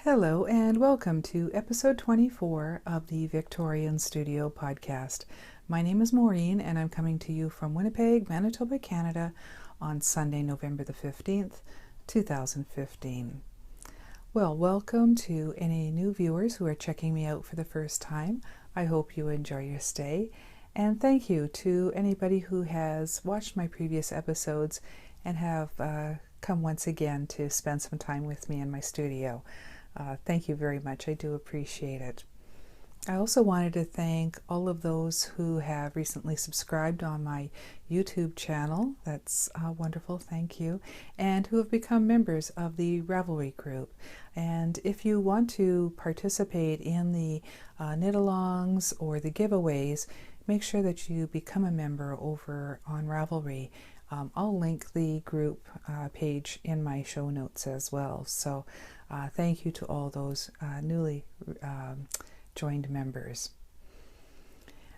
Hello and welcome to episode 24 of the Victorian Studio podcast. My name is Maureen and I'm coming to you from Winnipeg, Manitoba, Canada on Sunday, November the 15th, 2015. Well, welcome to any new viewers who are checking me out for the first time. I hope you enjoy your stay. And thank you to anybody who has watched my previous episodes and have come once again to spend some time with me in my studio. Thank you very much. I do appreciate it. I also wanted to thank all of those who have recently subscribed on my YouTube channel. That's wonderful. Thank you. And who have become members of the Ravelry group. And if you want to participate in the knit-alongs or the giveaways, make sure that you become a member over on Ravelry. I'll link the group page in my show notes as well. So thank you to all those newly joined members.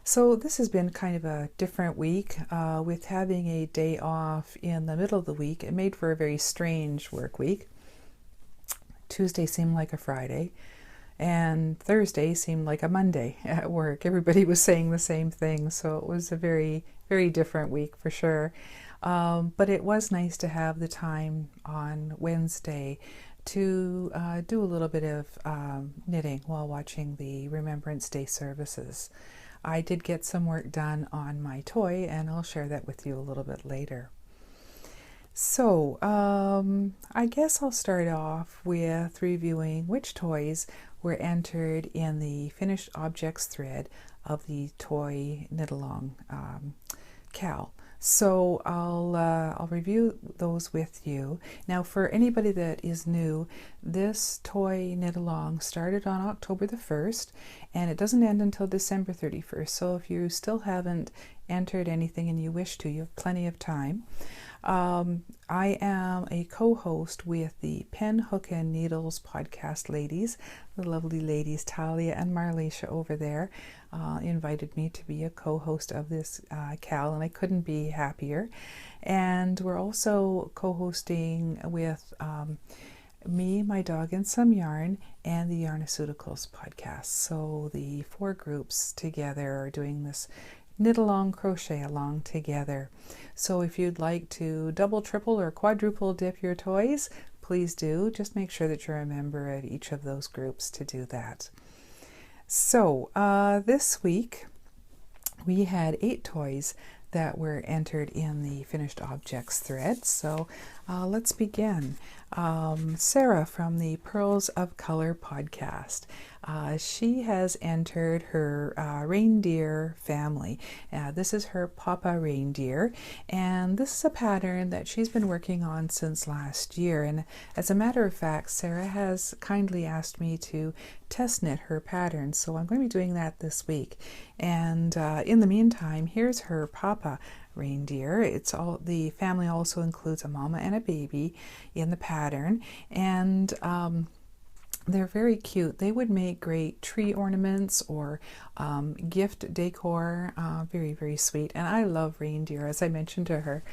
So this has been kind of a different week with having a day off in the middle of the week. It made for a very strange work week. Tuesday seemed like a Friday and Thursday seemed like a Monday at work. Everybody was saying the same thing, so it was a very, very different week for sure. But it was nice to have the time on Wednesday to do a little bit of knitting while watching the Remembrance Day services. I did get some work done on my toy, and I'll share that with you a little bit later. So I guess I'll start off with reviewing which toys were entered in the finished objects thread of the toy knit-along cowl. So I'll review those with you. Now, for anybody that is new, this toy knit-along started on October the 1st, and it doesn't end until December 31st. So if you still haven't entered anything and you wish to, you have plenty of time. I am a co-host with the Pen, Hook, and Needles podcast ladies, the lovely ladies Talia and Marleisha over there. Invited me to be a co-host of this cowl, and I couldn't be happier. And we're also co-hosting with me, my dog, and some yarn, and the Yarnaceuticals podcast. So the four groups together are doing this knit-along, crochet along together. So if you'd like to double, triple, or quadruple dip your toys, please do. Just make sure that you're a member of each of those groups to do that. So this week we had 8 toys that were entered in the finished objects thread. So let's begin. Sarah from the Pearls of Color podcast. She has entered her reindeer family. This is her Papa reindeer, and this is a pattern that she's been working on since last year. And as a matter of fact, Sarah has kindly asked me to test knit her pattern, so I'm going to be doing that this week. And in the meantime, here's her Papa reindeer. It's all, the family also includes a mama and a baby in the pattern, and they're very cute. They would make great tree ornaments or gift decor. Very, very sweet. And I love reindeer. As I mentioned to her,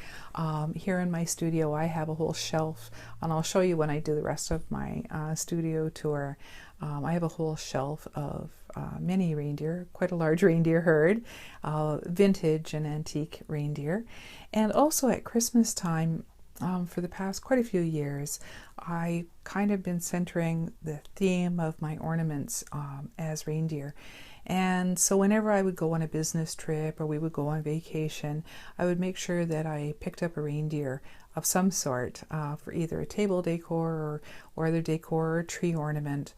here in my studio I have a whole shelf, and I'll show you when I do the rest of my studio tour. I have a whole shelf of many reindeer, quite a large reindeer herd, vintage and antique reindeer. And also at Christmas time, for the past quite a few years, I kind of been centering the theme of my ornaments as reindeer. And so whenever I would go on a business trip or we would go on vacation, I would make sure that I picked up a reindeer of some sort for either a table decor or other decor or tree ornament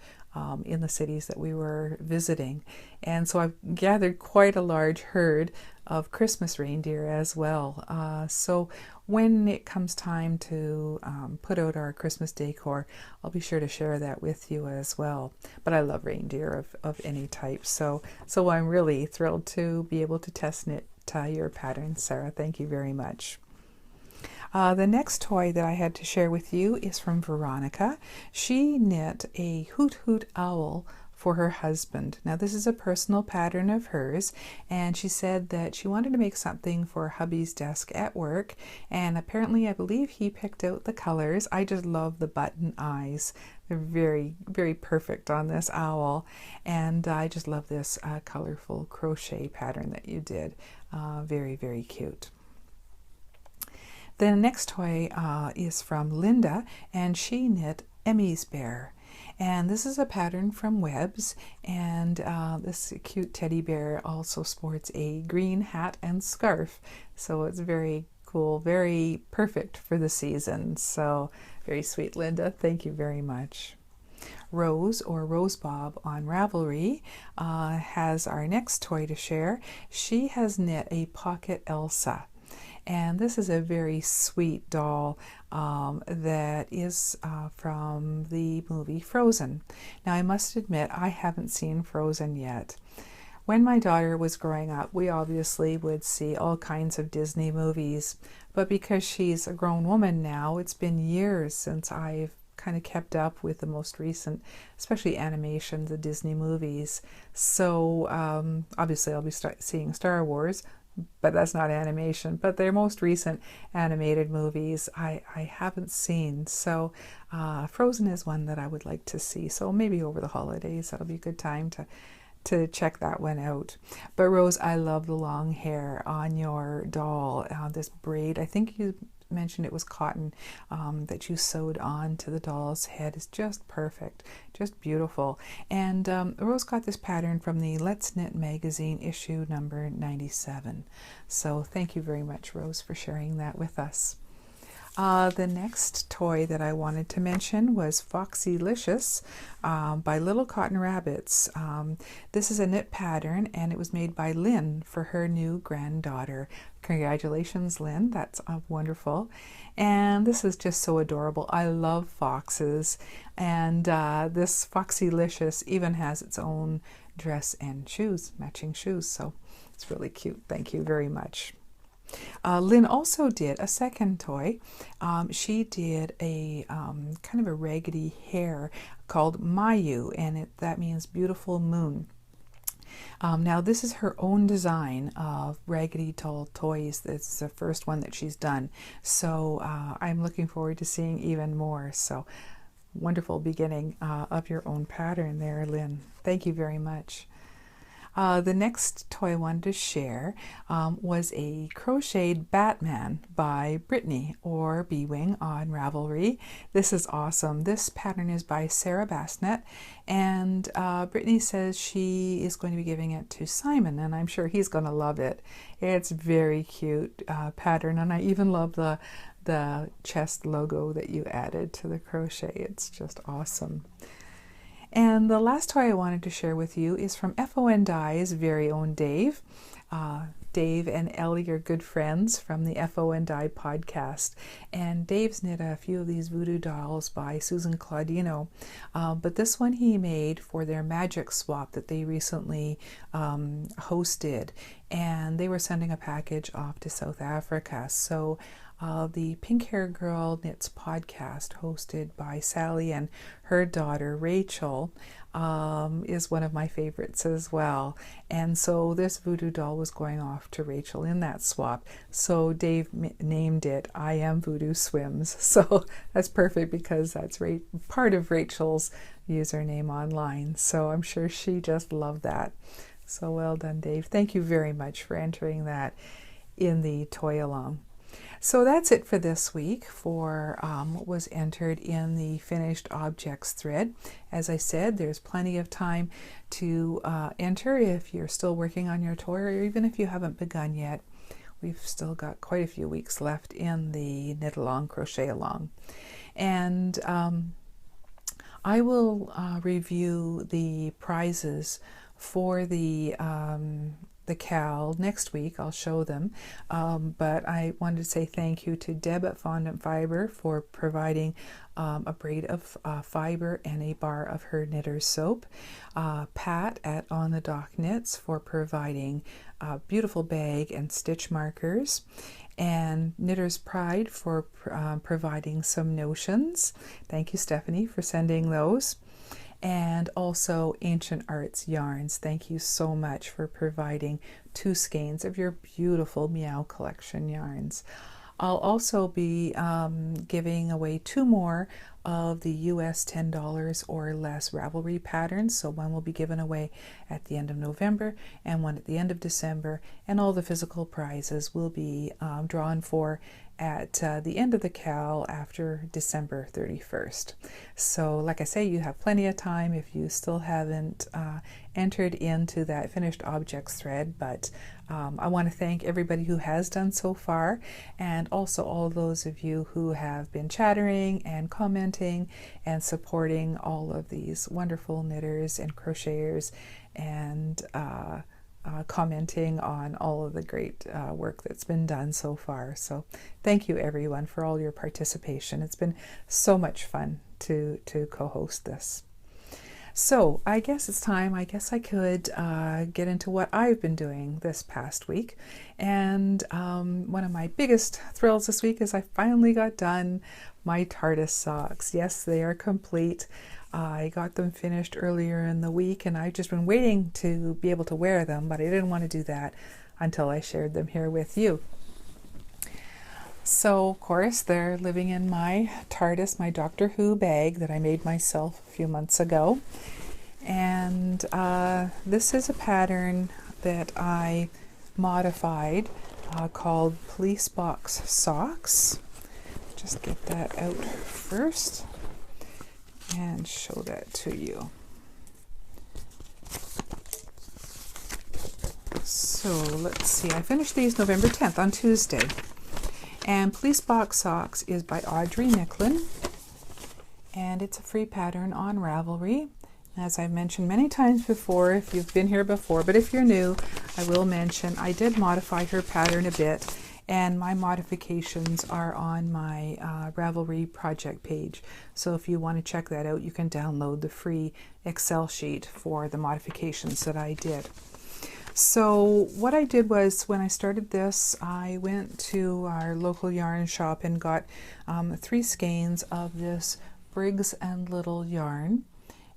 in the cities that we were visiting. And so I've gathered quite a large herd of Christmas reindeer as well. So when it comes time to put out our Christmas decor, I'll be sure to share that with you as well. But I love reindeer of any type, so I'm really thrilled to be able to test knit your pattern, Sarah. Thank you very much. The next toy that I had to share with you is from Veronica. She knit a Hoot Hoot Owl for her husband. Now this is a personal pattern of hers, and she said that she wanted to make something for hubby's desk at work, and apparently I believe he picked out the colors. I just love the button eyes. They're very, very perfect on this owl, and I just love this colorful crochet pattern that you did. Very, very cute. The next toy is from Linda, and she knit Emmy's bear. And this is a pattern from Webs, and this cute teddy bear also sports a green hat and scarf. So it's very cool, very perfect for the season. So very sweet, Linda. Thank you very much. Rose, or Rose Bob on Ravelry, has our next toy to share. She has knit a pocket Elsa. And this is a very sweet doll that is from the movie Frozen. Now, I must admit, I haven't seen Frozen yet. When my daughter was growing up, we obviously would see all kinds of Disney movies. But because she's a grown woman now, it's been years since I've kind of kept up with the most recent, especially animation, the Disney movies. So obviously I'll be seeing Star Wars, but that's not animation. But their most recent animated movies I haven't seen. So Frozen is one that I would like to see. So maybe over the holidays, that'll be a good time to check that one out. But Rose, I love the long hair on your doll. This braid, I think you mentioned it was cotton that you sewed on to the doll's head, is just perfect, just beautiful. And Rose got this pattern from the Let's Knit magazine, issue number 97. So thank you very much, Rose, for sharing that with us. The next toy that I wanted to mention was Foxylicious by Little Cotton Rabbits. This is a knit pattern, and it was made by Lynn for her new granddaughter. Congratulations, Lynn. That's wonderful. And this is just so adorable. I love foxes. And this Foxylicious even has its own dress and shoes, matching shoes. So it's really cute. Thank you very much. Lynn also did a second toy. She did a kind of a raggedy hare called Mayu, and that means beautiful moon. Now this is her own design of raggedy doll toys. It's the first one that she's done. So I'm looking forward to seeing even more. So wonderful beginning of your own pattern there, Lynn. Thank you very much. The next toy I wanted to share was a crocheted Batman by Brittany, or B-Wing, on Ravelry. This is awesome. This pattern is by Sarah Bassnett, and Brittany says she is going to be giving it to Simon, and I'm sure he's going to love it. It's very cute pattern, and I even love the chest logo that you added to the crochet. It's just awesome. And the last toy I wanted to share with you is from FON Dye's very own Dave. Dave and Ellie are good friends from the FON Dye podcast. And Dave's knit a few of these voodoo dolls by Susan Claudino. But this one he made for their magic swap that they recently hosted. And they were sending a package off to South Africa. So the Pink Hair Girl Knits podcast, hosted by Sally and her daughter Rachel, is one of my favorites as well. And so this voodoo doll was going off to Rachel in that swap. So Dave named it I Am Voodoo Swims. So that's perfect because that's part of Rachel's username online. So I'm sure she just loved that. So well done, Dave. Thank you very much for entering that in the toy along. So that's it for this week for what was entered in the finished objects thread. As I said, there's plenty of time to enter if you're still working on your toy, or even if you haven't begun yet. We've still got quite a few weeks left in the knit along, crochet along. And I will review the prizes for the CAL next week. I'll show them, but I wanted to say thank you to Deb at Fondant Fiber for providing a braid of fiber and a bar of her knitter's soap, Pat at On the Dock Knits for providing a beautiful bag and stitch markers, and Knitter's Pride for providing some notions. Thank you, Stephanie, for sending those. and also Ancient Arts Yarns. Thank you so much for providing 2 skeins of your beautiful Meow Collection yarns. I'll also be giving away 2 more of the US $10 or less Ravelry patterns. So one will be given away at the end of November and one at the end of December, and all the physical prizes will be drawn for at the end of the cal after December 31st. So like I say, you have plenty of time if you still haven't entered into that finished objects thread, but I want to thank everybody who has done so far, and also all those of you who have been chattering and commenting and supporting all of these wonderful knitters and crocheters, and commenting on all of the great work that's been done so far. So thank you everyone for all your participation. It's been so much fun to co-host this. So I guess it's time. I guess I could get into what I've been doing this past week. And one of my biggest thrills this week is I finally got done my TARDIS socks. Yes, they are complete. I got them finished earlier in the week, and I've just been waiting to be able to wear them, but I didn't want to do that until I shared them here with you. So, of course, they're living in my TARDIS, my Doctor Who bag that I made myself a few months ago. And this is a pattern that I modified called Police Box Socks. Just get that out first and show that to you. So let's see, I finished these November 10th on Tuesday. And Police Box Socks is by Audrey Nicklin, and it's a free pattern on Ravelry. As I've mentioned many times before, if you've been here before, but if you're new, I will mention I did modify her pattern a bit, and my modifications are on my Ravelry project page. So if you want to check that out, you can download the free Excel sheet for the modifications that I did. So what I did was, when I started this, I went to our local yarn shop and got 3 skeins of this Briggs and Little yarn,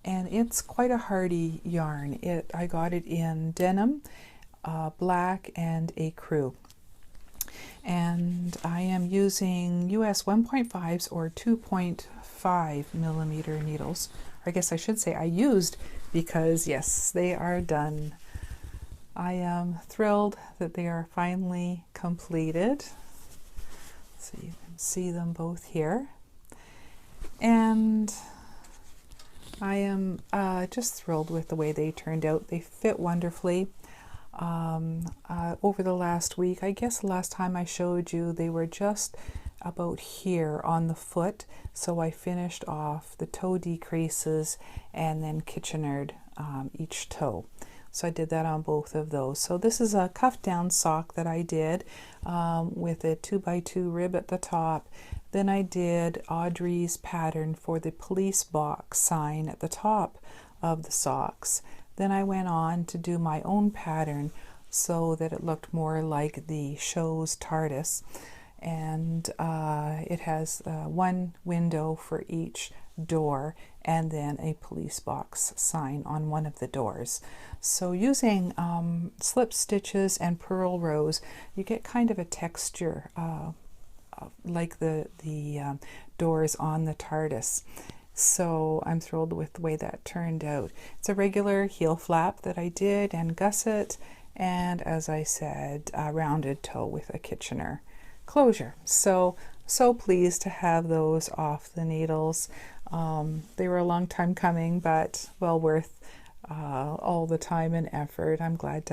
and it's quite a hardy yarn. I got it in denim, black, and ecru. And I am using US 1.5s or 2.5 millimeter needles. Or I guess I should say I used, because yes, they are done. I am thrilled that they are finally completed. So you can see them both here. And I am just thrilled with the way they turned out. They fit wonderfully. Over the last week, I guess the last time I showed you, they were just about here on the foot. So I finished off the toe decreases and then Kitchenered each toe. So I did that on both of those. So this is a cuff down sock that I did with a 2x2 rib at the top. Then I did Audrey's pattern for the police box sign at the top of the socks. Then I went on to do my own pattern so that it looked more like the show's TARDIS. And it has 1 window for each door, and then a police box sign on one of the doors. So using slip stitches and purl rows, you get kind of a texture like the doors on the TARDIS. So I'm thrilled with the way that turned out. It's a regular heel flap that I did and gusset, and as I said, a rounded toe with a Kitchener closure. So pleased to have those off the needles. They were a long time coming, but well worth all the time and effort. I'm glad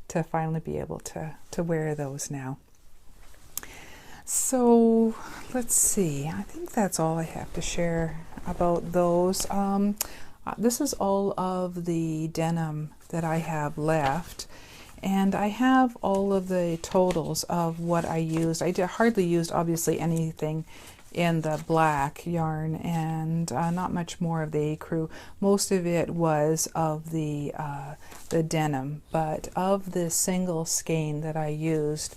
to finally be able to wear those now. So let's see, I think that's all I have to share about those. This is all of the denim that I have left, and I have all of the totals of what I used. I hardly used obviously anything in the black yarn, and not much more of the ecru. Most of it was of the denim, but of the single skein that I used,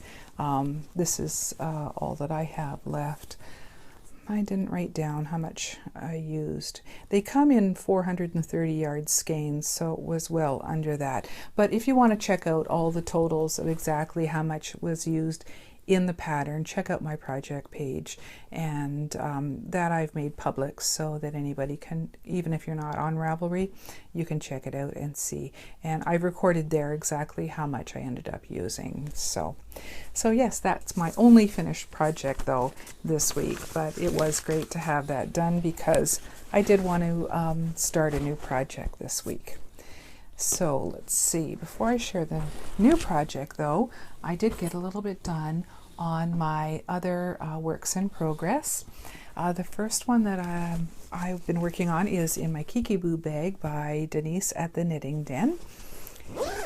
this is all that I have left. I didn't write down how much I used. They come in 430 yard skeins, so it was well under that. But if you want to check out all the totals of exactly how much was used in the pattern, check out my project page, and that I've made public so that anybody can, even if you're not on Ravelry, you can check it out and see. And I've recorded there exactly how much I ended up using. So yes, that's my only finished project though this week, but it was great to have that done because I did want to start a new project this week. So let's see, before I share the new project though, I did get a little bit done on my other works in progress. The first one that I've been working on is in my Geeky bag by Denise at the Knitting Den.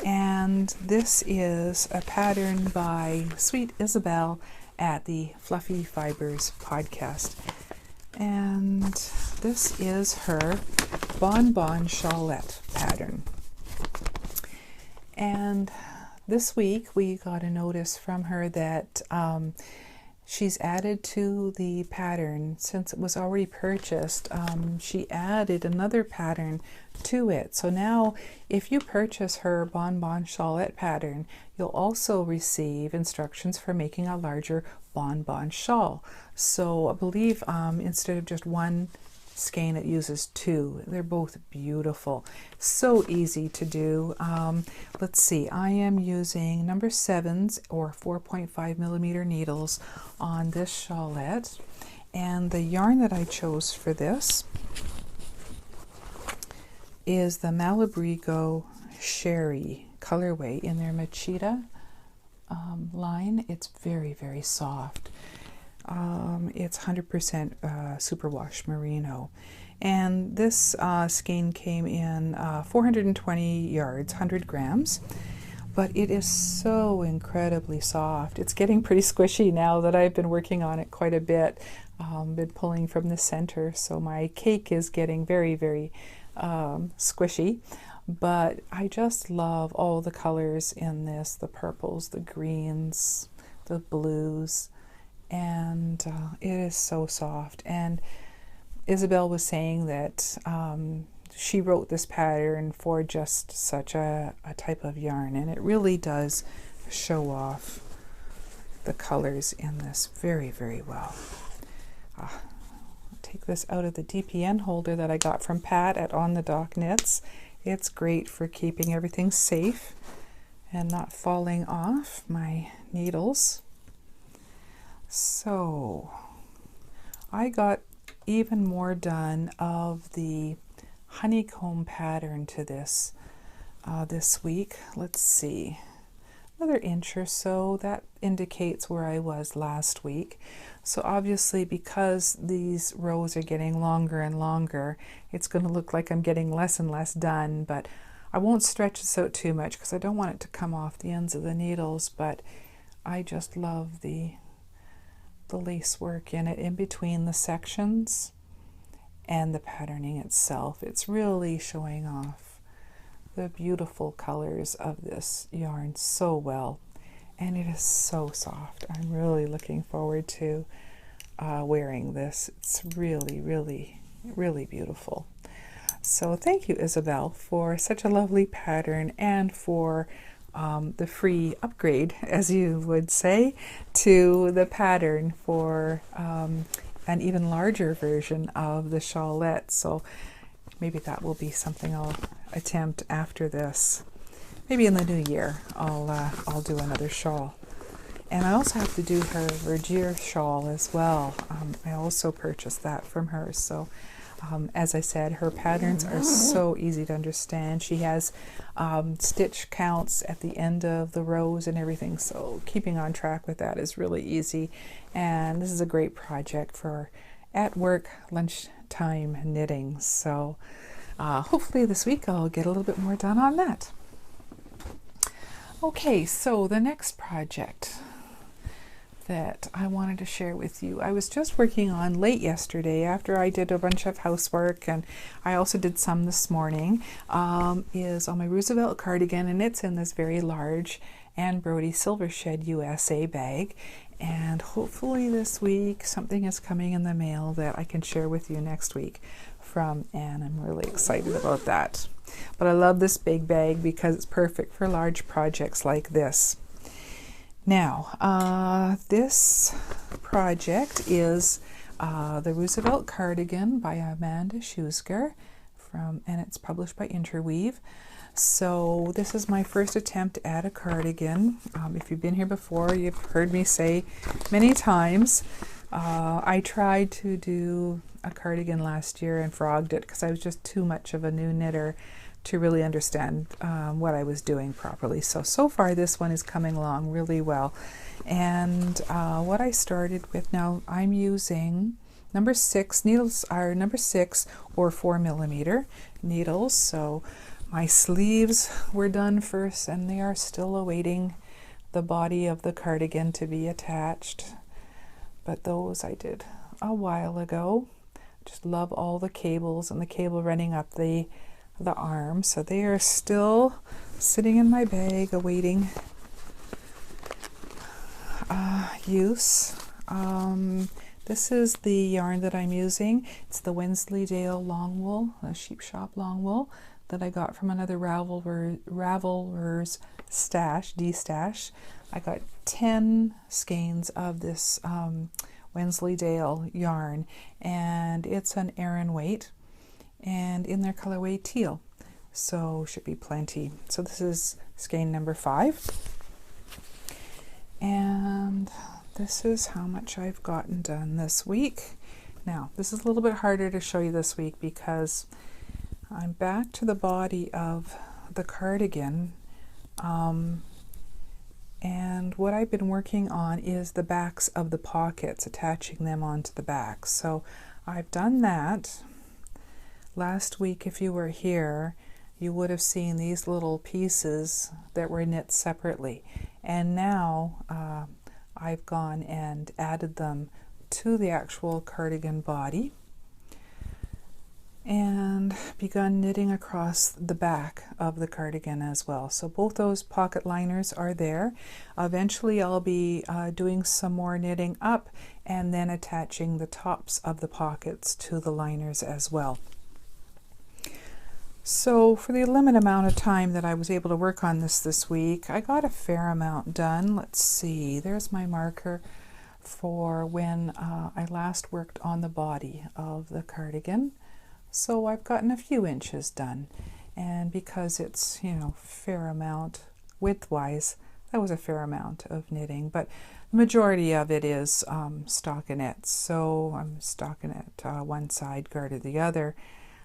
And this is a pattern by Sweet Isabel at the Fluffy Fibers podcast. And this is her Bonbon Shawlette pattern. And this week we got a notice from her that she's added to the pattern, since it was already purchased, she added another pattern to it. So now if you purchase her Bonbon Shawlette pattern, you'll also receive instructions for making a larger bonbon shawl. So I believe instead of just one skein, it uses two. They're both beautiful, so easy to do. Let's see, I am using number 7s or 4.5 millimeter needles on this shawlette, and the yarn that I chose for this is the Malabrigo Sherry colorway in their Machita line. It's very, very soft. It's 100% superwash merino, and this skein came in 420 yards, 100 grams, but it is so incredibly soft. It's getting pretty squishy now that I've been working on it quite a bit. Been pulling from the center, so my cake is getting very, very squishy, but I just love all the colors in this, the purples, the greens, the blues, and it is so soft. And Isabel was saying that she wrote this pattern for just such a type of yarn, and it really does show off the colors in this very, very well. I'll take this out of the DPN holder that I got from Pat at On the Dock Knits. It's great for keeping everything safe and not falling off my needles. So I got even more done of the honeycomb pattern to this this week. Let's see, another inch or so. That indicates where I was last week. So obviously, because these rows are getting longer and longer, it's going to look like I'm getting less and less done, but I won't stretch this out too much because I don't want it to come off the ends of the needles. But I just love the lace work in it in between the sections and the patterning itself. It's really showing off the beautiful colors of this yarn so well, and it is so soft. I'm really looking forward to wearing this. It's really, really, really beautiful. So thank you, Isabel, for such a lovely pattern and for the free upgrade, as you would say, to the pattern for an even larger version of the shawlette. So maybe that will be something I'll attempt after this. Maybe in the new year I'll do another shawl. And I also have to do her Vergier shawl as well. I also purchased that from her. So as I said, her patterns are so easy to understand. She has stitch counts at the end of the rows and everything, so keeping on track with that is really easy. And this is a great project for at work, lunchtime knitting. So hopefully this week I'll get a little bit more done on that. Okay, so the next project that I wanted to share with you, I was just working on late yesterday after I did a bunch of housework, and I also did some this morning, is on my Roosevelt cardigan, and it's in this very large Anne Brodie Silver Shed USA bag. And hopefully this week something is coming in the mail that I can share with you next week from Anne. I'm really excited about that. But I love this big bag because it's perfect for large projects like this. Now, this project is the Roosevelt Cardigan by Amanda Schusker, and it's published by Interweave. So this is my first attempt at a cardigan. If you've been here before, you've heard me say many times, I tried to do a cardigan last year and frogged it because I was just too much of a new knitter to really understand what I was doing properly. So far this one is coming along really well. And what I started with, now I'm using number 6, needles are number 6 or 4mm needles. So my sleeves were done first and they are still awaiting the body of the cardigan to be attached. But those I did a while ago. Just love all the cables and the cable running up the arm. So they are still sitting in my bag awaiting use. This is the yarn that I'm using. It's the Wensleydale long wool, a sheep shop long wool that I got from another Ravelers stash, D-stash. I got 10 skeins of this Wensleydale yarn, and it's an Aran weight, and in their colorway teal, so should be plenty. So this is skein number 5, and this is how much I've gotten done this week. Now this is a little bit harder to show you this week because I'm back to the body of the cardigan, and what I've been working on is the backs of the pockets, attaching them onto the back. So I've done that. Last week, if you were here, you would have seen these little pieces that were knit separately, and now I've gone and added them to the actual cardigan body and begun knitting across the back of the cardigan as well. So both those pocket liners are there. Eventually I'll be doing some more knitting up and then attaching the tops of the pockets to the liners as well. So for the limited amount of time that I was able to work on this week, I got a fair amount done. Let's see, there's my marker for when I last worked on the body of the cardigan. So I've gotten a few inches done, and because it's, you know, fair amount width-wise, that was a fair amount of knitting, but the majority of it is stockinette. So I'm stockinette one side, garter the other.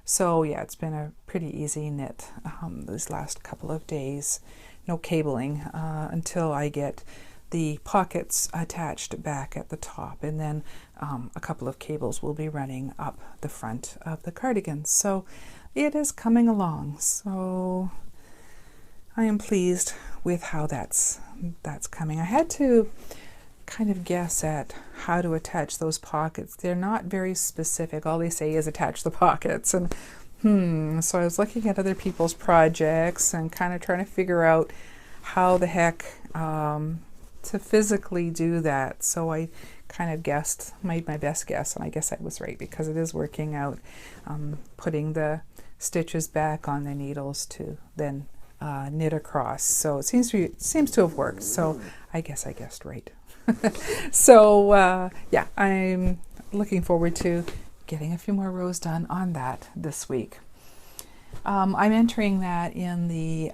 So yeah, it's been a pretty easy knit these last couple of days. No cabling until I get the pockets attached back at the top, and then a couple of cables will be running up the front of the cardigan. So it is coming along. So I am pleased with how that's coming. I had to kind of guess at how to attach those pockets. They're not very specific. All they say is attach the pockets, and so I was looking at other people's projects and kind of trying to figure out how the heck to physically do that. So I kind of made my best guess, and I guess I was right because it is working out. Putting the stitches back on the needles to then knit across. So it seems to have worked. So I guess I guessed right. So yeah, I'm looking forward to getting a few more rows done on that this week. I'm entering that in the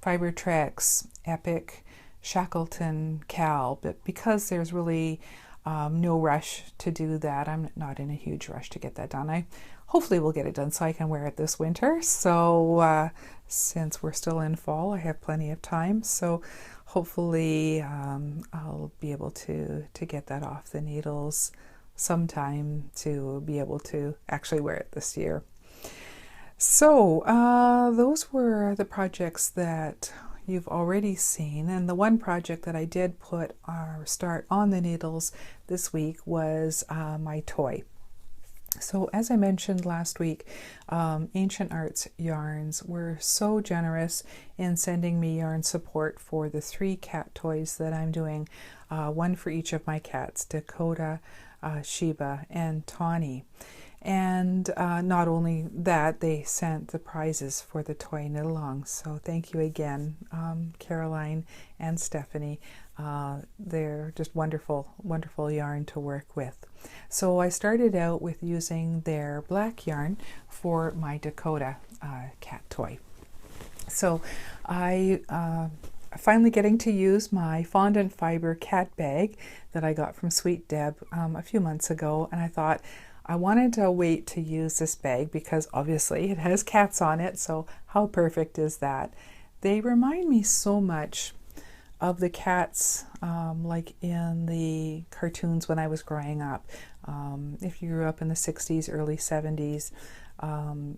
Fiber Treks Epic Shackleton Cal, but because there's really no rush to do that, I'm not in a huge rush to get that done. I hopefully will get it done so I can wear it this winter. So since we're still in fall, I have plenty of time. So hopefully I'll be able to get that off the needles sometime to be able to actually wear it this year. So those were the projects that you've already seen, and the one project that I did put or start on the needles this week was my toy. So as I mentioned last week, Ancient Arts Yarns were so generous in sending me yarn support for the 3 cat toys that I'm doing, one for each of my cats, Dakota, Sheba, and Tawny. And not only that, they sent the prizes for the toy knitalongs. So thank you again, Caroline and Stephanie. They're just wonderful, wonderful yarn to work with. So I started out with using their black yarn for my Dakota cat toy. So I finally getting to use my Fondant Fiber cat bag that I got from Sweet Deb a few months ago, and I thought I wanted to wait to use this bag because obviously it has cats on it, so how perfect is that? They remind me so much of the cats like in the cartoons when I was growing up. If you grew up in the 60s, early 70s,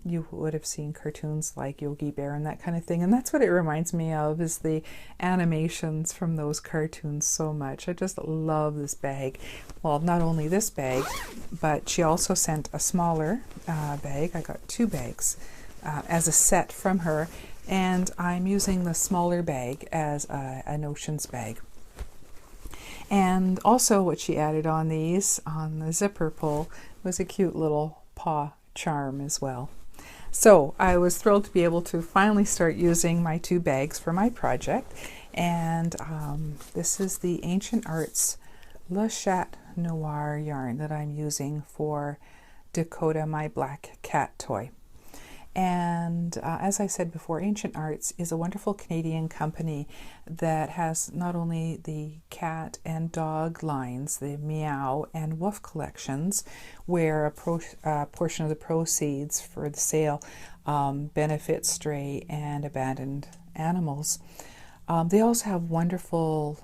you would have seen cartoons like Yogi Bear and that kind of thing, and that's what it reminds me of, is the animations from those cartoons so much. I just love this bag. Well, not only this bag, but she also sent a smaller bag. I got 2 bags as a set from her, and I'm using the smaller bag as a notions bag. And also what she added on these, on the zipper pull, was a cute little paw charm as well. So I was thrilled to be able to finally start using my 2 bags for my project. And this is the Ancient Arts Le Chat Noir yarn that I'm using for Dakota, my black cat toy. And as I said before, Ancient Arts is a wonderful Canadian company that has not only the cat and dog lines, the Meow and Woof collections, where a portion of the proceeds for the sale benefits stray and abandoned animals. They also have wonderful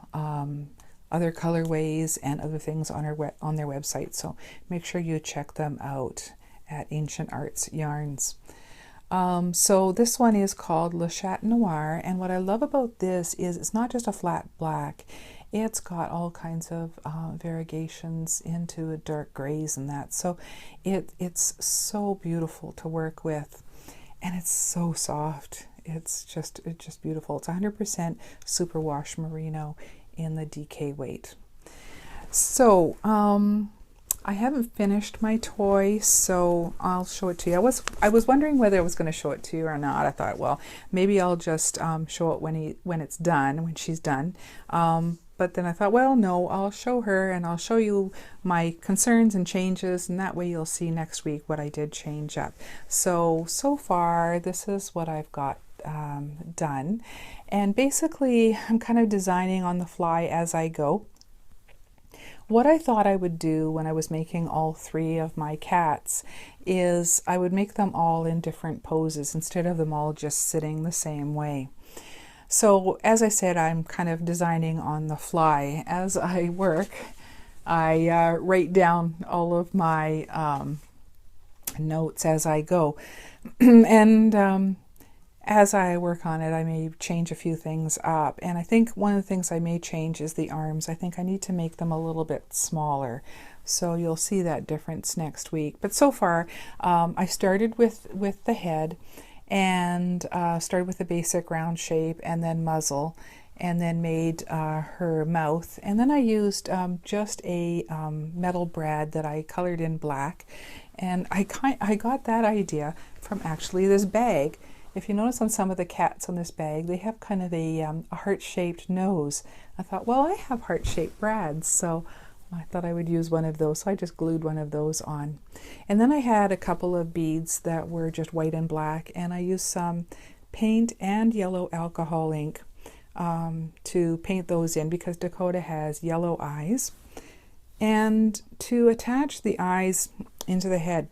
other colorways and other things on their website, so make sure you check them out at Ancient Arts Yarns. So this one is called Le Chat Noir, and what I love about this is it's not just a flat black. It's got all kinds of variegations into dark grays and that. So it's so beautiful to work with, and it's so soft. It's just beautiful. It's 100% superwash merino in the DK weight. So I haven't finished my toy, so I'll show it to you. I was wondering whether I was going to show it to you or not. I thought, well, maybe I'll just show it when it's done, when she's done. But then I thought, well, no, I'll show her and I'll show you my concerns and changes, and that way you'll see next week what I did change up. So far, this is what I've got done. And basically, I'm kind of designing on the fly as I go. What I thought I would do when I was making all 3 of my cats is I would make them all in different poses instead of them all just sitting the same way. So as I said, I'm kind of designing on the fly. As I work, I write down all of my notes as I go. And as I work on it, I may change a few things up. And I think one of the things I may change is the arms. I think I need to make them a little bit smaller. So you'll see that difference next week. But so far, I started with the head, and started with the basic round shape and then muzzle, and then made her mouth. And then I used just a metal brad that I colored in black. And I got that idea from actually this bag. If you notice on some of the cats on this bag, they have kind of a heart-shaped nose. I thought, well, I have heart-shaped brads, so I thought I would use one of those. So I just glued one of those on. And then I had a couple of beads that were just white and black, and I used some paint and yellow alcohol ink to paint those in because Dakota has yellow eyes. And to attach the eyes into the head,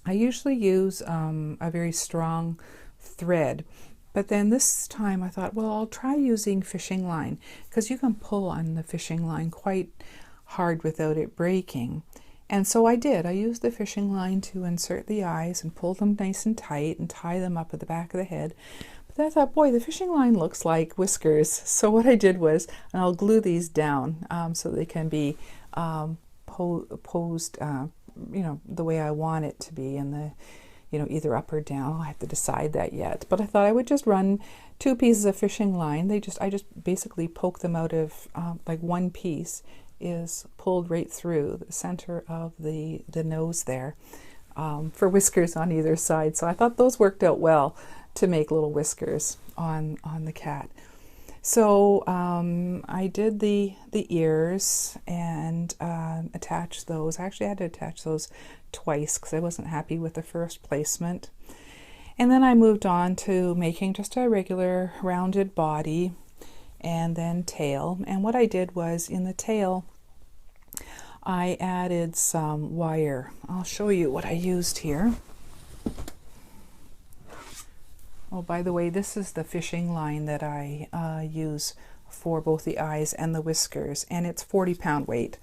I usually use a very strong thread, but then this time I thought, well, I'll try using fishing line, because you can pull on the fishing line quite hard without it breaking. And so I did. I used the fishing line to insert the eyes and pull them nice and tight and tie them up at the back of the head. But then I thought, boy, the fishing line looks like whiskers. So what I did was, and I'll glue these down so they can be posed the way I want it to be, in the, either up or down. I have to decide that yet. But I thought I would just run 2 pieces of fishing line. I just basically poke them out of, like one piece is pulled right through the center of the nose there, for whiskers on either side. So I thought those worked out well to make little whiskers on the cat. So I did the ears and attached those. I actually had to attach those twice because I wasn't happy with the first placement. And then I moved on to making just a regular rounded body and then tail. And what I did was, in the tail, I added some wire. I'll show you what I used here. Oh, by the way, this is the fishing line that I use for both the eyes and the whiskers, and it's 40-pound weight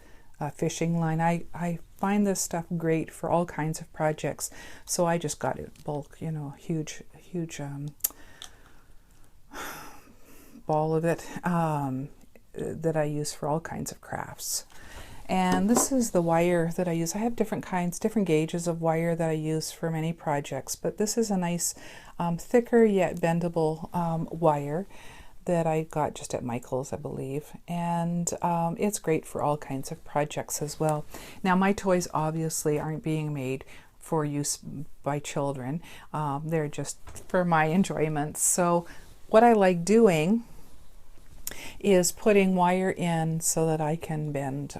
fishing line. I find this stuff great for all kinds of projects, so I just got it bulk, huge ball of it that I use for all kinds of crafts. And this is the wire that I use. I have different gauges of wire that I use for many projects, but this is a nice thicker yet bendable wire that I got just at Michael's, I believe. And it's great for all kinds of projects as well. Now, my toys obviously aren't being made for use by children. They're just for my enjoyment. So what I like doing is putting wire in so that I can bend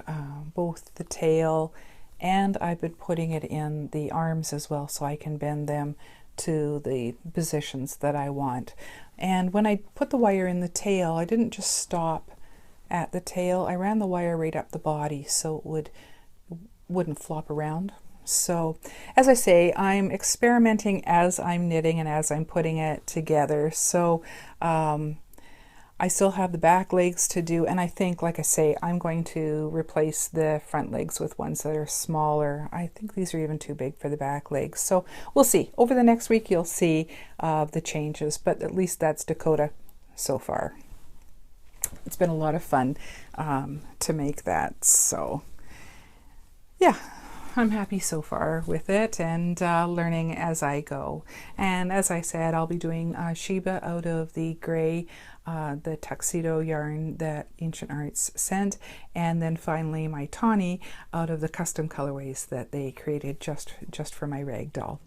both the tail, and I've been putting it in the arms as well so I can bend them to the positions that I want. And when I put the wire in the tail, I didn't just stop at the tail. I ran the wire right up the body so it wouldn't flop around. So as I say, I'm experimenting as I'm knitting and as I'm putting it together. So I still have the back legs to do, and I think, like I say, I'm going to replace the front legs with ones that are smaller. I think these are even too big for the back legs. So we'll see. Over the next week, you'll see the changes, but at least that's Dakota so far. It's been a lot of fun to make that. So yeah, I'm happy so far with it, and learning as I go. And as I said, I'll be doing Sheba out of the gray, the tuxedo yarn that Ancient Arts sent, and then finally my Tawny out of the custom colorways that they created just for my rag doll.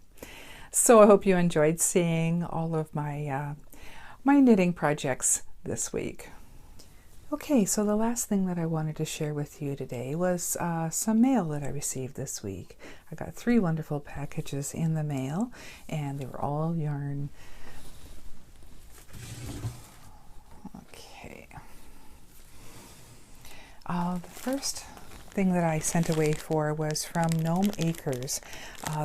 So I hope you enjoyed seeing all of my my knitting projects this week. Okay, so the last thing that I wanted to share with you today was some mail that I received this week. I got 3 wonderful packages in the mail, and they were all yarn. Okay. The first thing that I sent away for was from Gnome Acres.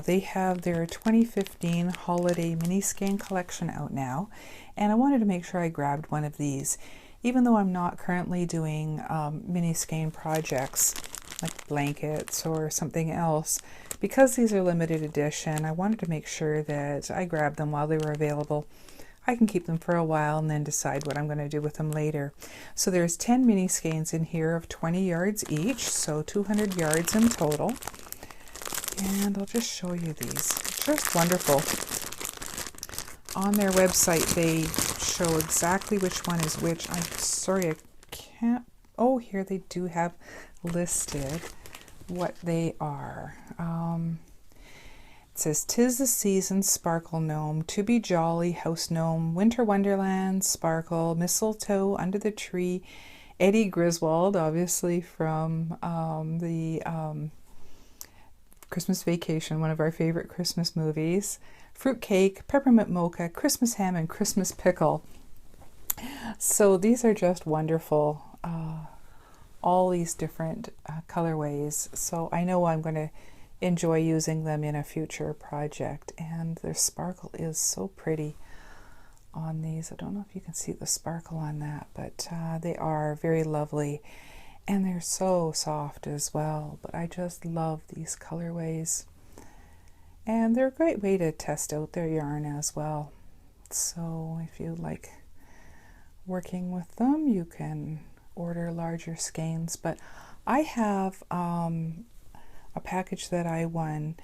They have their 2015 holiday mini skein collection out now, and I wanted to make sure I grabbed one of these. Even though I'm not currently doing mini skein projects like blankets or something else, because these are limited edition, I wanted to make sure that I grabbed them while they were available. I can keep them for a while and then decide what I'm going to do with them later. So there's 10 mini skeins in here of 20 yards each, so 200 yards in total. And I'll just show you these. It's just wonderful. On their website, they show exactly which one is which. I'm sorry, I can't. Oh, here they do have listed what they are. It says, "'Tis the season, sparkle gnome, to be jolly, house gnome, winter wonderland, sparkle, mistletoe under the tree." Eddie Griswold, obviously from the Christmas Vacation, one of our favorite Christmas movies. Fruitcake, peppermint mocha, Christmas ham, and Christmas pickle. So these are just wonderful, all these different colorways. So I know I'm going to enjoy using them in a future project. And their sparkle is so pretty on these. I don't know if you can see the sparkle on that, but they are very lovely. And they're so soft as well. But I just love these colorways. And they're a great way to test out their yarn as well. So if you like working with them, you can order larger skeins. But I have a package that I won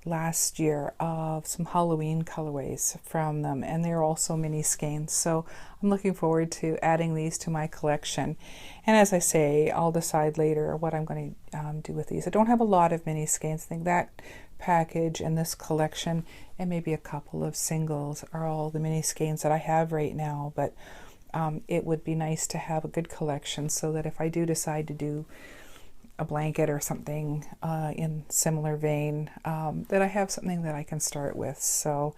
last year of some Halloween colorways from them, and they're also mini skeins. So I'm looking forward to adding these to my collection. And as I say, I'll decide later what I'm going to do with these. I don't have a lot of mini skeins. I think that package and this collection and maybe a couple of singles are all the mini skeins that I have right now, but it would be nice to have a good collection so that if I do decide to do a blanket or something in similar vein, that I have something that I can start with. So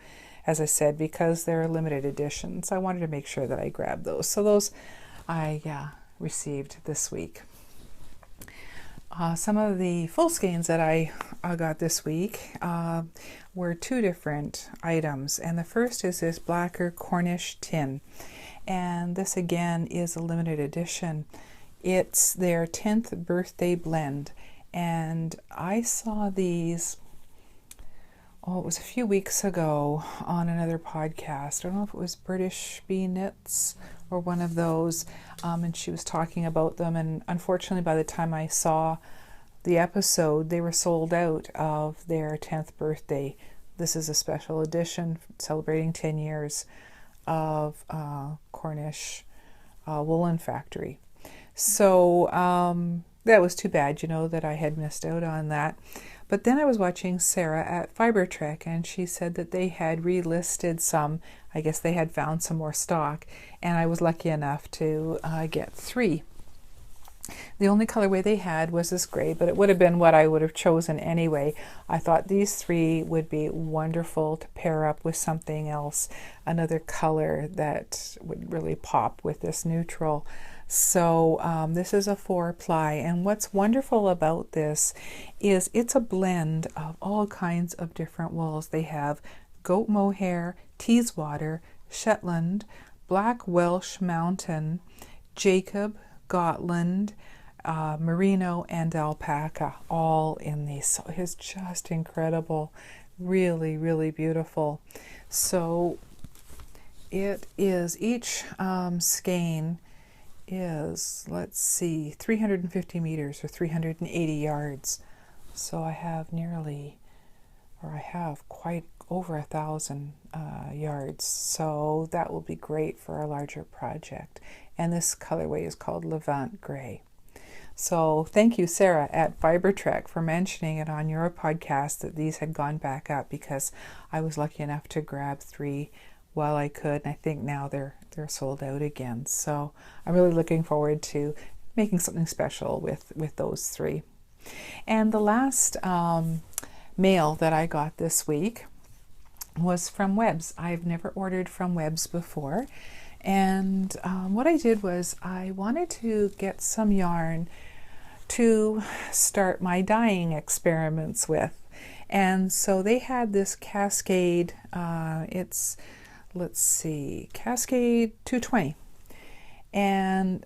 as I said, because they're limited editions, I wanted to make sure that I grabbed those. So those I received this week. Some of the full skeins that I got this week were two different items, and the first is this Blacker Cornish tin, and this again is a limited edition. It's their 10th birthday blend, and I saw these, it was a few weeks ago on another podcast. I don't know if it was British Bee Knits or one of those, and she was talking about them, and unfortunately by the time I saw the episode, they were sold out of their 10th birthday. This is a special edition celebrating 10 years of Cornish Woolen Factory. So that was too bad, that I had missed out on that. But then I was watching Sarah at Fiber Trek, and she said that they had relisted some. I guess they had found some more stock, and I was lucky enough to get 3. The only colorway they had was this gray, but it would have been what I would have chosen anyway. I thought these 3 would be wonderful to pair up with something else, another color that would really pop with this neutral. So this is a 4-ply, and what's wonderful about this is it's a blend of all kinds of different wools. They have goat mohair, Teeswater, Shetland, Black Welsh Mountain, Jacob, Gotland, Merino, and Alpaca, all in these. So it's just incredible. Really, really beautiful. So it is, each skein is, 350 meters or 380 yards. So I have quite over 1,000 yards. So that will be great for a larger project. And this colorway is called Levant Gray. So thank you, Sarah at Fiber Trek, for mentioning it on your podcast that these had gone back up, because I was lucky enough to grab 3 while I could, and I think now they're sold out again. So I'm really looking forward to making something special with those 3. And the last mail that I got this week was from Webs. I've never ordered from Webs before, and what I did was I wanted to get some yarn to start my dyeing experiments with. And so they had this Cascade, it's, Cascade 220. And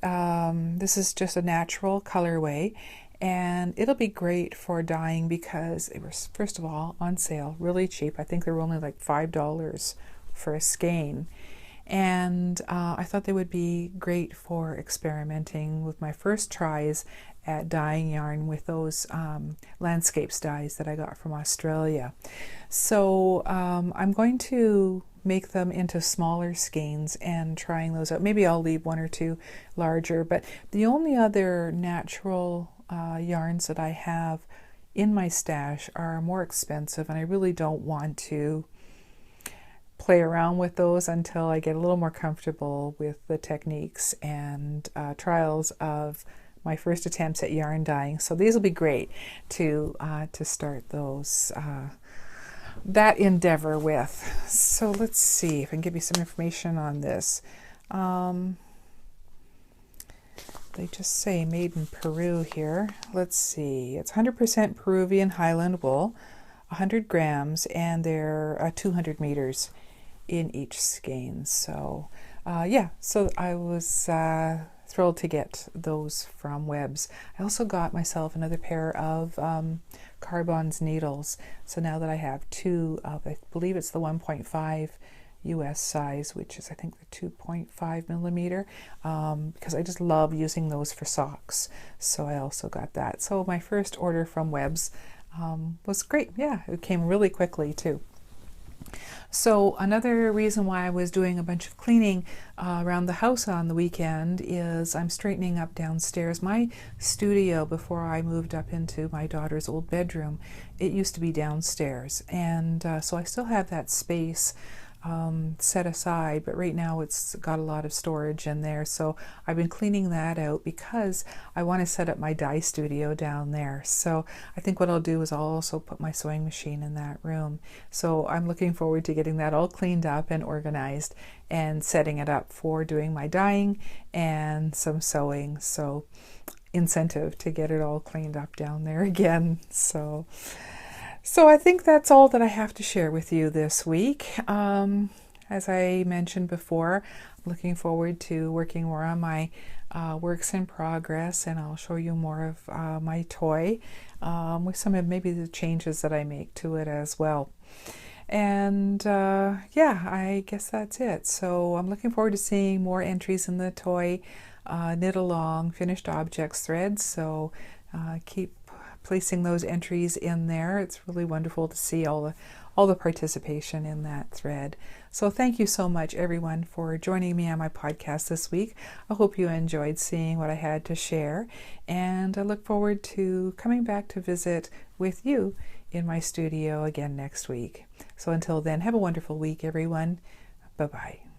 this is just a natural colorway, and it'll be great for dyeing because it was, first of all, on sale, really cheap. I think they were only like $5 for a skein. And I thought they would be great for experimenting with my first tries at dyeing yarn with those landscapes dyes that I got from Australia. So I'm going to make them into smaller skeins and trying those out. Maybe I'll leave 1 or 2 larger, but the only other natural yarns that I have in my stash are more expensive, and I really don't want to play around with those until I get a little more comfortable with the techniques and trials of my first attempts at yarn dyeing. So these will be great to start those that endeavor with. So let's see if I can give you some information on this. They just say made in Peru here. Let's see, it's 100% Peruvian Highland wool, 100 grams, and they're 200 meters in each skein. So so I was thrilled to get those from Webs. I also got myself another pair of Carbon's needles. So now that I have 2 of, I believe it's the 1.5 US size, which is I think the 2.5 millimeter, because I just love using those for socks. So I also got that. So my first order from Webs was great. Yeah, it came really quickly too. So another reason why I was doing a bunch of cleaning around the house on the weekend is I'm straightening up downstairs. My studio, before I moved up into my daughter's old bedroom, it used to be downstairs, and so I still have that space set aside, but right now it's got a lot of storage in there, so I've been cleaning that out because I want to set up my dye studio down there. So I think what I'll do is I'll also put my sewing machine in that room. So I'm looking forward to getting that all cleaned up and organized and setting it up for doing my dyeing and some sewing. So incentive to get it all cleaned up down there again. So I think that's all that I have to share with you this week. As I mentioned before, I'm looking forward to working more on my works in progress, and I'll show you more of my toy with some of maybe the changes that I make to it as well. And yeah, I guess that's it. So I'm looking forward to seeing more entries in the toy knit along finished objects threads. So keep placing those entries in there. It's really wonderful to see all the participation in that thread. So thank you so much, everyone, for joining me on my podcast this week. I hope you enjoyed seeing what I had to share, and I look forward to coming back to visit with you in my studio again next week. So until then, have a wonderful week, everyone. Bye-bye.